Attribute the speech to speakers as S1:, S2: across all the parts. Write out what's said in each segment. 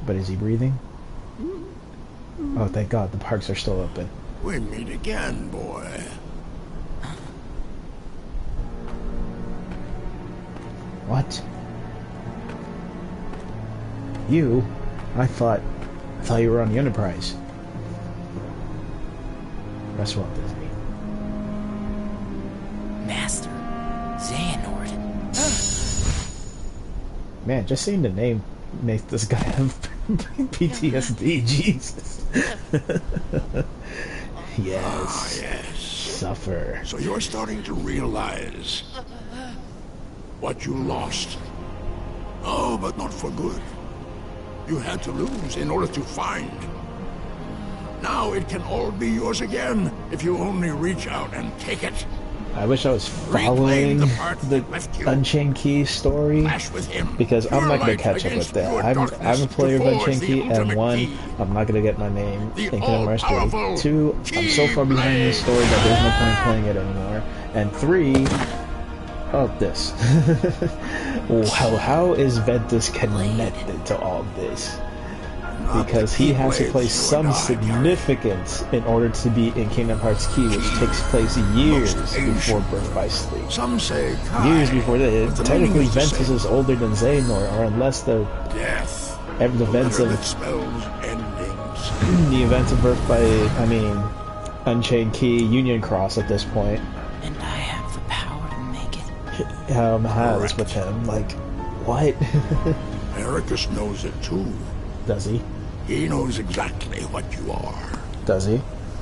S1: But is he breathing? Oh, thank God, the parks are still open.
S2: We meet again, boy.
S1: What? You? I thought you were on the Enterprise. That's well, Disney.
S3: Master Xehanort.
S1: Man, just saying the name makes this guy have PTSD. Jesus. Yes.
S2: Ah, yes.
S1: Suffer.
S2: So you're starting to realize what you lost. Oh, but not for good. You had to lose in order to find. Now it can all be yours again if you only reach out and take it.
S1: I wish I was following the Unchained Key story, because I'm not going to catch up with that. I'm a player of Unchained Key, and one, I'm not going to get my name in Kingdom Hearts 3. Two, I'm so far behind this story that there's no point playing it anymore. And three, oh, this. Wow, how is Ventus connected to all this? Because he has to play some significance in order to be in Kingdom Hearts Key, which takes place years before Birth by Sleep.
S2: Some say
S1: Years before that. Technically, Ventus is older than Xehanort, or unless the events of the events of Birth by, Unchained Key, Union Cross at this point.
S3: And I have the power to make it.
S1: Has with him, like, what?
S2: Ericus knows it too.
S1: Does he?
S2: He knows exactly what you are.
S1: Does he?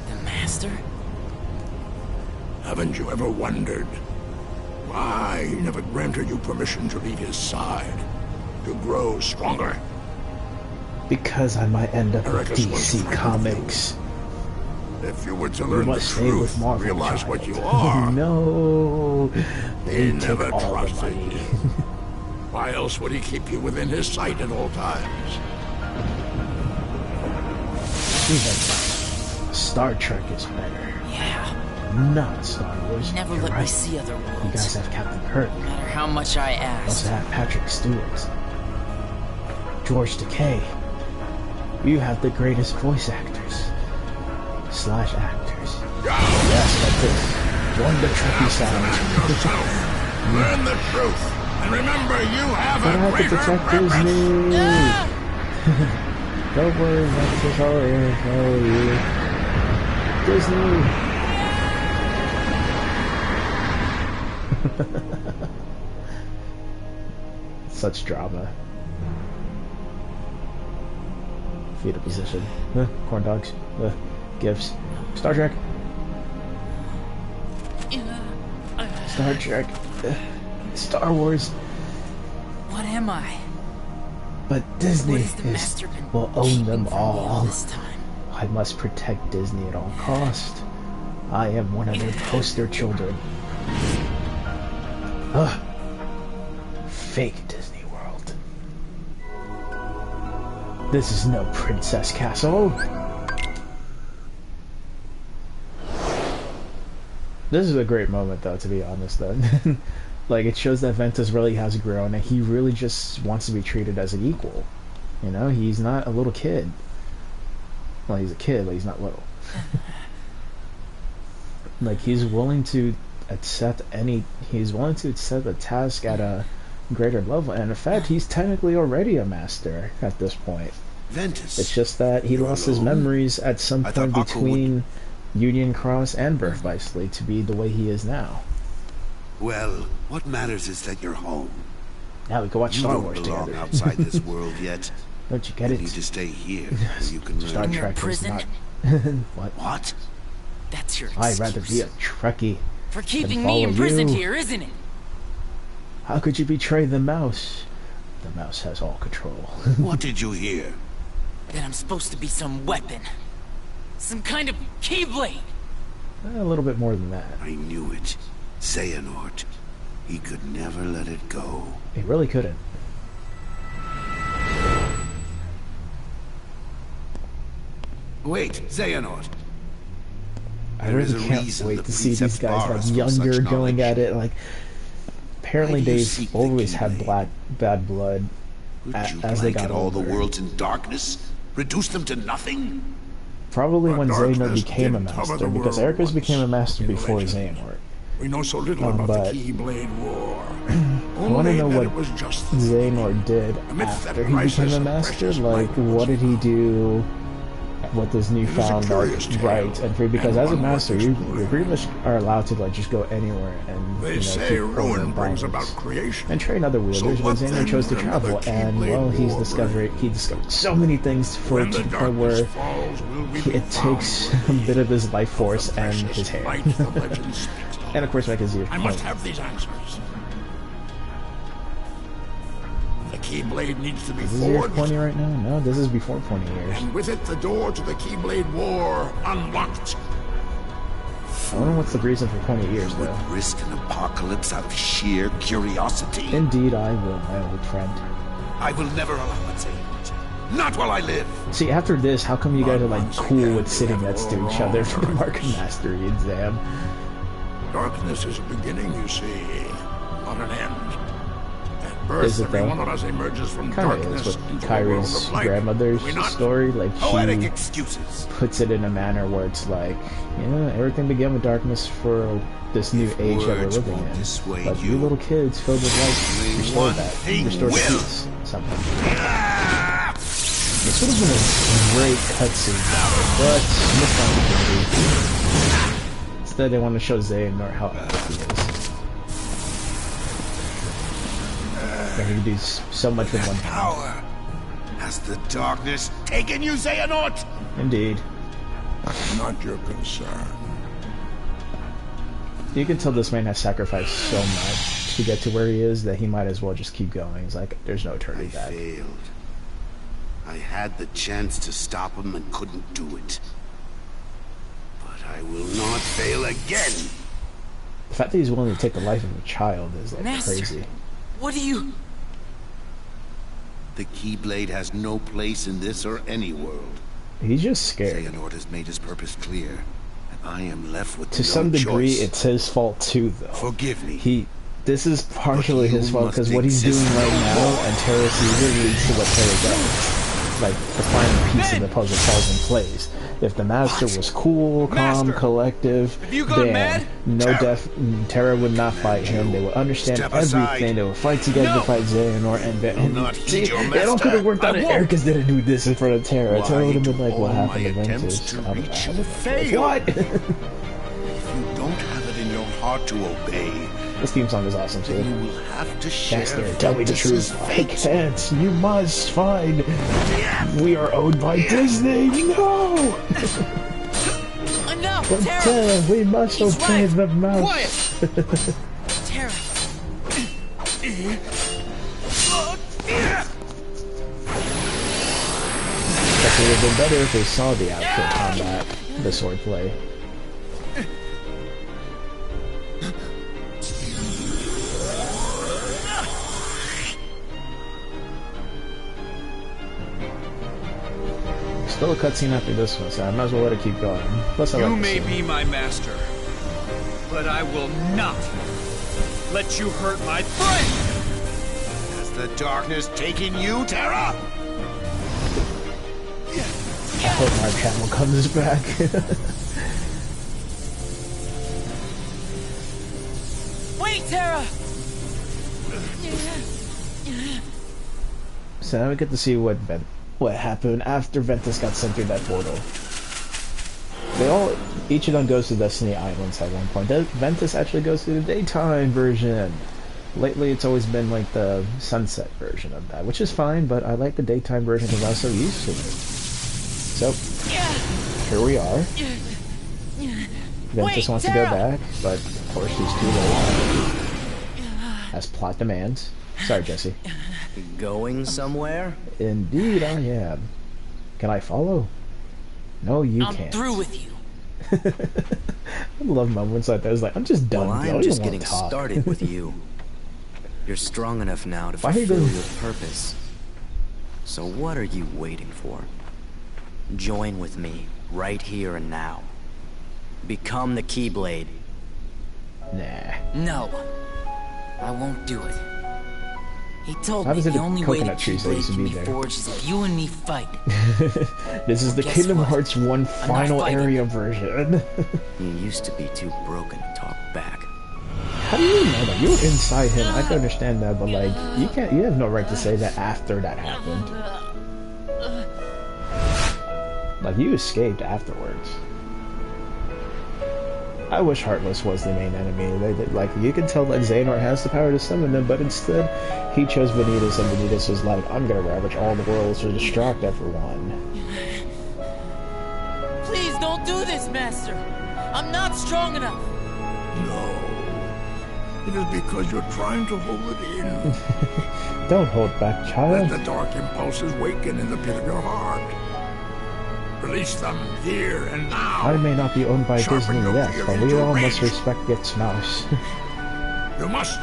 S3: The Master?
S2: Haven't you ever wondered why he never granted you permission to leave his side, to grow stronger?
S1: Because I might end up with
S2: Ericus
S1: DC Comics.
S2: If you were to
S1: You
S2: learn the
S1: must stay with
S2: truth,
S1: Marvel,
S2: realize
S1: child.
S2: what you are,
S1: No.
S2: he
S1: They
S2: never
S1: took all the
S2: trusted
S1: money.
S2: you. Why else would he keep you within his sight at all times?
S1: Even Star Trek is better.
S3: Yeah.
S1: Not Star Wars.
S3: Never
S1: You're
S3: let me
S1: right.
S3: see other worlds.
S1: You guys have Captain Kirk.
S3: No matter how much I
S1: You
S3: asked.
S1: also have Patrick Stewart. George Takei. You have the greatest voice actors. Slash actors. Yes, like this. Join the Trekkie sound.
S2: Learn the truth. And remember, you have
S1: But I
S2: a
S1: have to
S2: greater
S1: protect
S2: purpose.
S1: Disney. Don't worry, that's just all it is. Disney. Such drama. Fetal position. Corn dogs. Gifts. Star Trek. Star Trek. Star Wars.
S3: What am I?
S1: But Disney
S3: What has the Master been
S1: will own them
S3: keeping from me
S1: all.
S3: this time?
S1: I must protect Disney at all costs. I am one of their poster children. Ugh. Fake Disney World. This is no Princess Castle. This is a great moment, though, to be honest, though. Like, it shows that Ventus really has grown, and he really just wants to be treated as an equal. You know, he's not a little kid. Well, he's a kid, but he's not little. Like, he's willing to accept a task at a greater level, and in fact, he's technically already a master at this point.
S4: Ventus.
S1: It's just that he lost his memories at some point between Union Cross and Birth by Sleep to be the way he is now.
S4: Well, what matters is that you're home.
S1: Now we can watch Star Wars
S4: You don't belong
S1: together.
S4: outside this world yet.
S1: Don't you get
S4: You
S1: it?
S4: need to stay here where you can
S1: Star
S4: learn.
S1: Trek is
S3: prison?
S1: not. What?
S4: What?
S3: That's your
S1: I'd rather be
S3: excuse.
S1: a Trekkie.
S3: For keeping
S1: follow
S3: me imprisoned
S1: you.
S3: here, isn't it?
S1: How could you betray the mouse? The mouse has all control.
S4: What did you hear?
S3: That I'm supposed to be some weapon. Some kind of keyblade.
S1: A little bit more than that.
S4: I knew it. Xehanort. He could never let it go.
S1: He really couldn't.
S4: Wait, Xehanort.
S1: I
S4: There is
S1: really
S4: a
S1: can't
S4: reason
S1: wait
S4: the
S1: to see these
S4: precepts
S1: guys
S4: bar
S1: like
S4: us from
S1: younger
S4: such
S1: going
S4: knowledge.
S1: at it. Like, apparently
S4: Why do you
S1: they've
S4: seek the
S1: always had
S4: keyblade?
S1: bad blood. as they got
S4: all
S1: older.
S4: the worlds in darkness? Reduce them to nothing?
S1: Probably when
S2: darkness
S1: Xehanort became a
S2: did cover
S1: master,
S2: the
S1: because
S2: world
S1: Ericus became a
S2: once
S1: master
S2: in
S1: before
S2: legend.
S1: Xehanort.
S2: We know so little about
S1: but
S2: the Keyblade War.
S1: I want to know what
S2: it was just
S1: Xehanort did
S2: Amidst that
S1: after he became
S2: crisis
S1: a
S2: of
S1: master.
S2: precious
S1: Like,
S2: life was
S1: what did he
S2: found.
S1: do with this newfound
S2: curious
S1: like
S2: tale,
S1: right and free? Because
S2: and
S1: as a
S2: one worth
S1: master, you
S2: exploring.
S1: pretty much are allowed to like just go anywhere and
S2: They
S1: you know
S2: say
S1: keep
S2: ruin
S1: rolling
S2: brings about
S1: balance
S2: creation.
S1: and train other wielders.
S2: So
S1: But
S2: what
S1: Xehanort
S2: then
S1: chose to
S2: will
S1: travel,
S2: another
S1: and
S2: Keyblade
S1: well, he
S2: War
S1: discovered so many things for
S2: When
S1: to
S2: the
S1: the point where
S2: darkness falls, will we be
S1: it takes a
S2: found
S1: bit of his life
S2: of
S1: force
S2: the
S1: and
S2: precious
S1: his hair.
S2: light the legend speaks of?
S1: And of course, make his ears
S2: I must
S1: point.
S2: have these answers. The Keyblade needs to be
S1: Is his ears
S2: forged,
S1: pointy right now? No, this is before pointy ears.
S2: and with it the door to the Keyblade War unlocked.
S1: I wonder what's the reason for pointy ears,
S4: Would
S1: though.
S4: risk an apocalypse out of sheer curiosity?
S1: Indeed, I will, my old friend.
S4: I will never allow it, Xehanort. Not while I live.
S1: See, after this, how come you guys are like
S2: Once
S1: cool
S2: again,
S1: with sitting
S2: we have
S1: next to
S2: all
S1: each other for the
S2: wrong
S1: Mark of
S2: targets.
S1: Mastery exam?
S2: Darkness is a beginning, you see, not an end. At birth,
S1: Is it,
S2: every
S1: though?
S2: one of us emerges from
S1: Kind
S2: darkness
S1: of is with
S2: into the world
S1: Kyrie's
S2: of light.
S1: grandmother's
S2: Do we not?
S1: story. Like,
S4: Poetic
S1: she
S4: excuses.
S1: puts it in a manner where it's like, yeah, everything began with darkness for this new
S4: If
S1: age that we're
S4: words
S1: living
S4: won't
S1: in.
S4: dissuade
S1: But you
S4: you,
S1: little kids filled with light
S4: only
S1: restore
S4: one
S1: that.
S4: thing
S1: Restore the
S4: will.
S1: peace somehow. This would have been a great cutscene, but missed opportunity. Instead, they want to show Xehanort how epic he is. That he can do so much with one hand.
S4: Power. Has the darkness taken you, Xehanort?
S1: Indeed.
S2: Not your concern.
S1: You can tell this man has sacrificed so much to get to where he is that he might as well just keep going. He's like, there's no turning
S4: I
S1: back.
S4: failed. I had the chance to stop him and couldn't do it. But I will not fail again.
S1: The fact that he's willing to take the life of a child is like
S3: Master.
S1: crazy.
S3: What do you...
S4: The Keyblade has no place in this or any world.
S1: He's just scared.
S4: Xehanort has made his purpose clear, and I am left with
S1: To
S4: no
S1: some degree,
S4: choice.
S1: it's his fault too, though.
S4: Forgive me.
S1: This is partially
S4: But you
S1: his fault
S4: must
S1: because what he's doing
S4: exist
S1: right
S4: no
S1: now
S4: more.
S1: and Terra Caesar leads to what Terra does. Like the final piece of the puzzle falls in place. If the master was cool, calm,
S3: Master,
S1: collective,
S3: have you gone
S1: then
S3: mad?
S1: no Terra would not fight him. They would understand
S4: Step
S1: everything.
S4: aside.
S1: They would fight together
S3: No.
S1: to fight Xehanort and
S4: not
S1: see,
S4: heed your
S1: it all could have
S4: master.
S1: worked out
S3: I
S1: if
S3: won't.
S1: Ericus didn't do this in front of Terra.
S4: Why
S1: Terra would have been
S4: do
S1: like, what
S4: all
S1: happened
S4: my
S1: to
S4: attempts
S1: Ventus?
S4: to
S1: I'm
S4: reach
S1: bad.
S4: you fail?
S1: What?
S4: If you don't have it in your heart to obey,
S1: This theme song is awesome too.
S4: you will have to share
S1: Dexter, tell me the
S4: Ventus's
S1: truth. I
S4: fate.
S1: can't. You must find. We are owned by Disney. No!
S3: Enough,
S1: But
S3: Terra!
S1: we must
S3: He's
S1: obey
S3: right.
S1: the mouse.
S3: Quiet! Terra.
S1: It would have been better if we saw the actual combat, the swordplay. Still a cutscene after this one, so I might as well let it keep going. Plus, I
S5: You
S1: like the
S5: may
S1: scene.
S5: be my master, but I will not let you hurt my friend!
S4: Has the darkness taken you, Terra?
S1: I hope Mark Hamill comes back.
S3: Wait, Terra!
S1: So now we get to see what happened after Ventus got sent through that portal. Each of them goes to Destiny Islands at one point. Ventus actually goes to the daytime version. Lately, it's always been like the sunset version of that, which is fine, but I like the daytime version because I was so used to it. So, here we are. Ventus wants to go
S3: Terra!
S1: back, but of course she's too late. As plot demands. Sorry, Jesse.
S6: Going somewhere?
S1: Indeed, I am. Can I follow? No, you
S3: I'm
S1: can't.
S3: through with you.
S1: I love moments like that. It's like, I'm just done.
S6: Well, I
S1: I
S6: am
S1: don't
S6: just
S1: even wanna
S6: getting
S1: talk.
S6: started with you. You're strong enough now to
S1: Why are you
S6: fulfill
S1: doing-
S6: your purpose. So what are you waiting for? Join with me, right here and now. Become the Keyblade.
S1: Nah.
S3: No. I won't do it. He told
S1: How
S3: me
S1: does it
S3: the
S1: the
S3: only way the
S1: coconut trees that
S3: Keyblade
S1: used to
S3: can
S1: be
S3: be
S1: there?
S3: forged is if you and me fight.
S1: This is the
S3: Guess
S1: Kingdom
S3: what?
S1: Hearts 1 final
S3: fighting.
S1: area version.
S6: You used to be too broken to talk back.
S1: How do you know that? You were inside him. I can understand that, but like, you can't. You have no right to say that after that happened. Like, you escaped afterwards. I wish Heartless was the main enemy. Like, you can tell that Xehanort has the power to summon them, but instead, he chose Vanitas, and Vanitas was like, I'm gonna ravage all the worlds to distract everyone.
S3: Please don't do this, Master. I'm not strong enough.
S2: No. It is because you're trying to hold it in.
S1: Don't hold back,
S2: Let
S1: child.
S2: the dark impulses waken in the pit of your heart. Release them here and now.
S1: I may not be owned by
S2: Sharpen
S1: Disney
S2: your
S1: yet,
S2: fear
S1: but we
S2: into
S1: all
S2: rage.
S1: must respect its mouse.
S2: You must.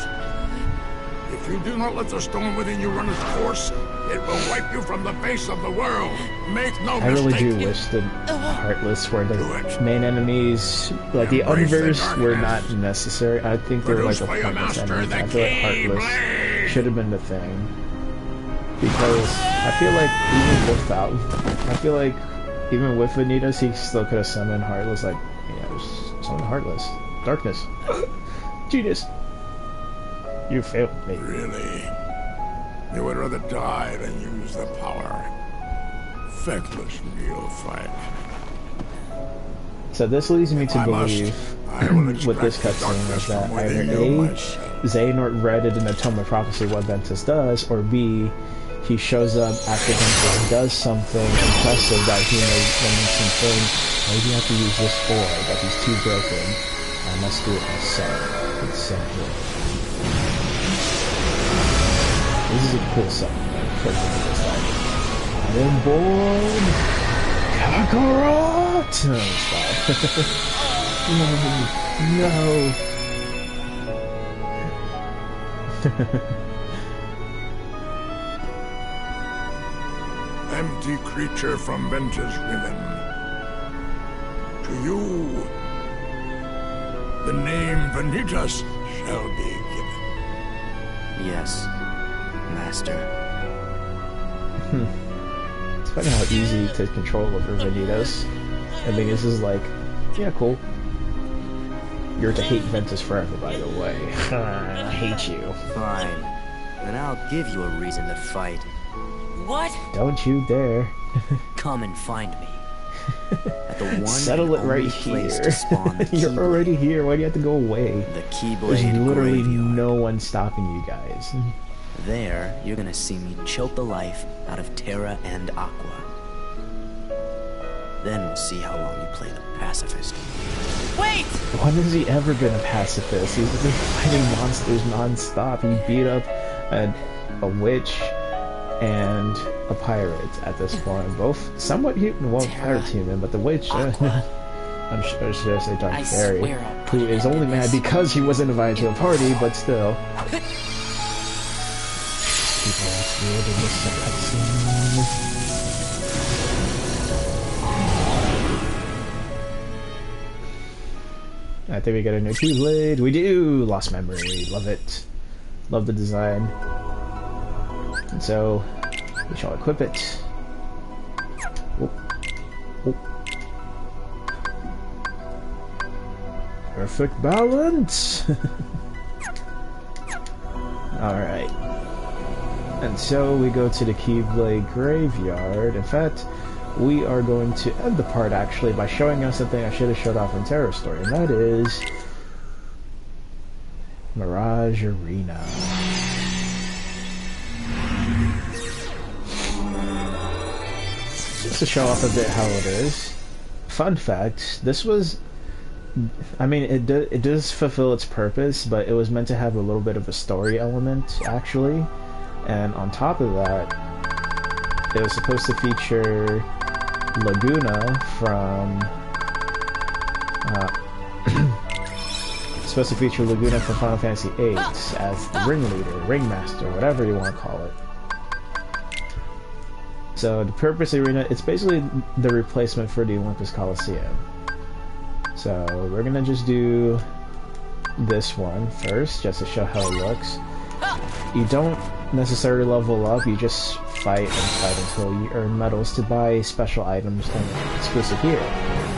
S2: If you do not let the storm within you run its course, it will wipe you from the face of the world. Make no
S1: I really
S2: mistake.
S1: do wish the Heartless were
S2: Do
S1: the
S2: it.
S1: main enemies. Like, the
S2: Embrace the
S1: Unverse were not
S2: darkness.
S1: necessary. I think they were like
S2: Produce
S1: a
S2: for your
S1: pointless
S2: master
S1: enemies.
S2: the
S1: I feel like Heartless
S2: Keyblade.
S1: should have been the thing. Because I feel like even without, I feel like even with Vanitas, he still could have summoned Heartless. Like, yeah, just summon Heartless. Darkness. Genius. You failed me.
S2: Really? You would rather die than use the power. Feckless neophyte.
S1: So this leads me to
S2: I must.
S1: believe,
S2: I will
S1: with this
S2: extract the
S1: cutscene,
S2: darkness
S1: is that
S2: from
S1: either
S2: within you
S1: A,
S2: myself.
S1: Xehanort read it in Atonement Prophecy what Ventus does, or B, he shows up after Ventus does something impressive that he made some thing. Maybe I have to use this for, but he's too broken. I must do it myself. It's so good. This is a cool song. I am born Kakarot! No, stop. No.
S2: Empty creature from Ventus Riven. To you, the name Vanitas shall be given.
S6: Yes, Master.
S1: It's funny how easy to control over Vanitas. I mean, this is like, yeah, cool. You're to hate Ventus forever, by the way. I hate you.
S6: Fine. Then I'll give you a reason to fight.
S3: What?
S1: Don't you dare.
S6: Come and find me. At the one
S1: Settle it
S6: and
S1: right
S6: only place
S1: here.
S6: to spawn the
S1: You're
S6: Keyblade.
S1: already here. Why do you have to go away?
S6: The
S1: There's
S6: Keyblade
S1: literally
S6: graveyard.
S1: no one stopping you guys.
S6: There, you're gonna see me choke the life out of Terra and Aqua. Then we'll see how long you play the pacifist.
S3: Wait!
S1: When has he ever been a pacifist? He's been fighting monsters non-stop. He beat up a witch and a pirate at this point. Both somewhat human. Well, pirate's human, but the witch... I'm sure should I say John
S3: I
S1: Carey,
S3: swear I'll put
S1: who
S3: an
S1: is
S3: end
S1: only
S3: to
S1: mad
S3: this.
S1: because he wasn't invited to a party, but still. People ask me to miss the cutscene. I think we got a new Keyblade. We do! Lost memory. Love it. Love the design. And so, we shall equip it. Oh. Oh. Perfect balance! Alright. And so we go to the Keyblade Graveyard. In fact, we are going to end the part actually by showing us something I should have showed off in Terror Story, and that is Mirage Arena. Just to show off a bit how it is. Fun fact, this was, I mean, it does fulfill its purpose, but it was meant to have a little bit of a story element, actually. And on top of that, it was supposed to feature Laguna from... supposed to feature Laguna from Final Fantasy VIII as the ringleader, ringmaster, whatever you want to call it. So the Purpose Arena, it's basically the replacement for the Olympus Coliseum. So we're gonna just do this one first, just to show how it looks. You don't necessarily level up, you just fight and fight until you earn medals to buy special items exclusive here.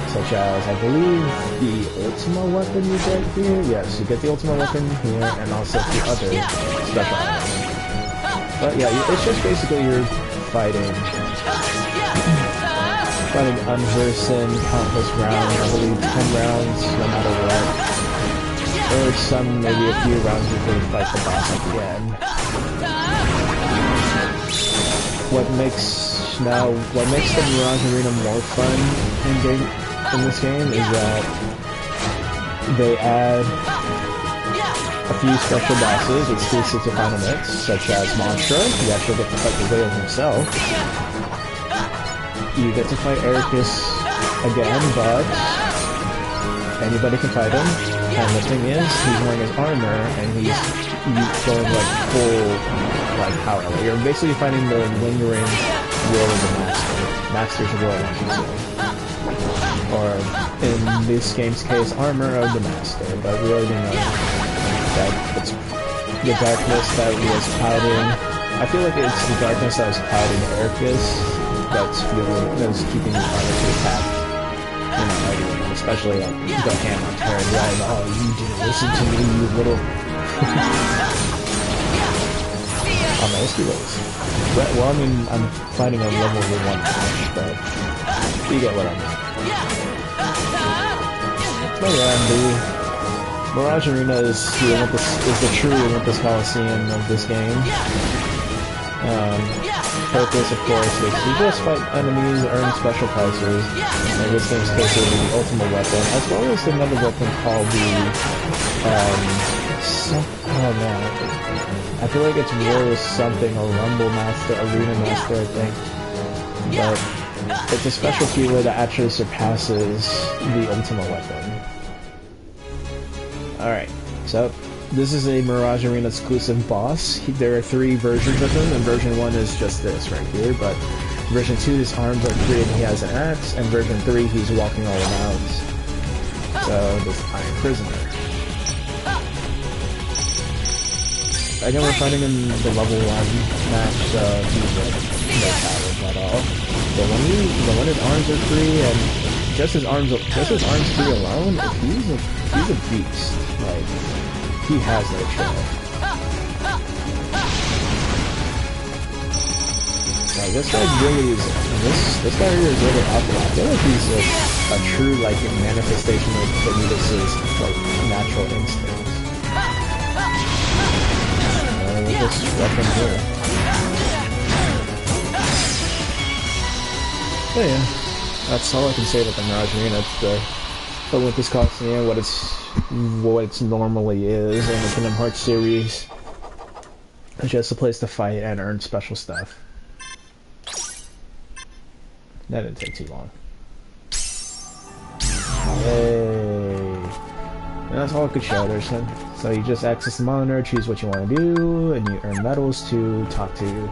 S1: Such as, I believe, the Ultima weapon you get here? Yes, you get the Ultima weapon here, and also the other special items. But yeah, it's just basically you're fighting unversen countless rounds, I believe 10 rounds, no matter what. Or some, maybe a few rounds before you fight the boss at the end. What makes the Mirage Arena more fun in this game is that they add a few special bosses exclusive to Final Mix, such as Monstra. You actually get to fight the whale himself. You get to fight Ericus again, but anybody can fight him. And the thing is, he's wearing his armor, and he's going like full power. Like, you're basically fighting the lingering will of the Master's will, I should say. Or in this game's case, armor of the Master. But we already know that it's the darkness that was clouding. I feel like it's the darkness that was clouding Ericus that's keeping the armor to attack. You know, everyone, especially go ham on Terran, right? Oh, you didn't listen to me, you little. Oh man, let's do those. Well, I mean, I'm fighting a level 1 match, but you get what I mean. But yeah, the Mirage Arena is the true Olympus Coliseum of this game. Purpose, of course, is to just fight enemies, earn special prizes. In this game's case, it will be the Ultimate Weapon, as well as another weapon called the, oh man, I feel like it's War something, or Rumble Master, Arena Master, I think. But it's a special keyword that actually surpasses the Ultimate Weapon. Alright, so this is a Mirage Arena exclusive boss. There are 3 versions of him, and version 1 is just this right here, but version 2, his arms are 3 and he has an axe, and version 3, he's walking all around. So, this Iron Prisoner. Again, we're fighting in the level 1 match, so he's no challenge at all. But when his arms are free, and just his arms free alone, he's a beast. Like, he has no chill. Like, this guy really is. This guy here is really awful. I feel like he's a true manifestation of Benitez's natural instincts. We'll just weapon here. But yeah, that's all I can say about the Mirage Arena. It's the Olympus Coliseum, what it normally is in the Kingdom Hearts series. It's just a place to fight and earn special stuff. That didn't take too long. Yay! And that's all I could show there, son. So you just access the monitor, choose what you want to do, and you earn medals to talk to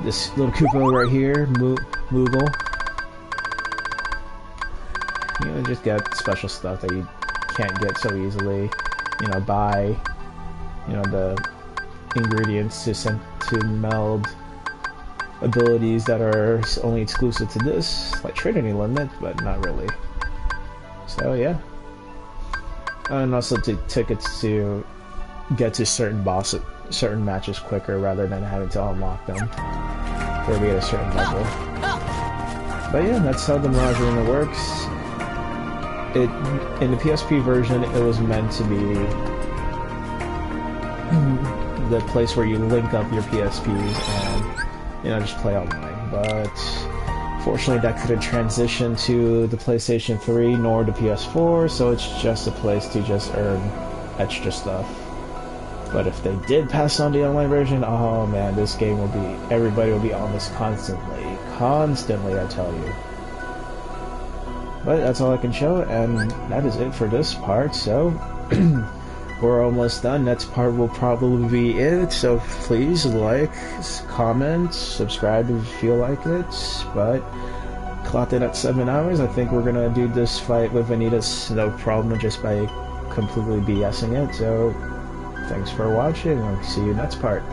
S1: this little Koopa right here, Moogle. You just get special stuff that you can't get so easily. You know, buy, the ingredients to meld abilities that are only exclusive to this, like Trinity Limit, but not really. So yeah. And also tickets to get to certain matches quicker rather than having to unlock them or be at a certain level. But yeah, that's how the Mirage Arena works. In the PSP version, it was meant to be the place where you link up your PSPs and just play online. But fortunately, that couldn't transition to the PlayStation 3 nor the PS4, so it's just a place to just earn extra stuff. But if they did pass on the online version, oh man, this game everybody will be on this constantly, I tell you. But that's all I can show, and that is it for this part, so we're almost done. Next part will probably be it, so please like, comment, subscribe if you feel like it. But clocked it at 7 hours. I think we're gonna do this fight with Benitez no problem just by completely BSing it. So thanks for watching, I'll see you next part.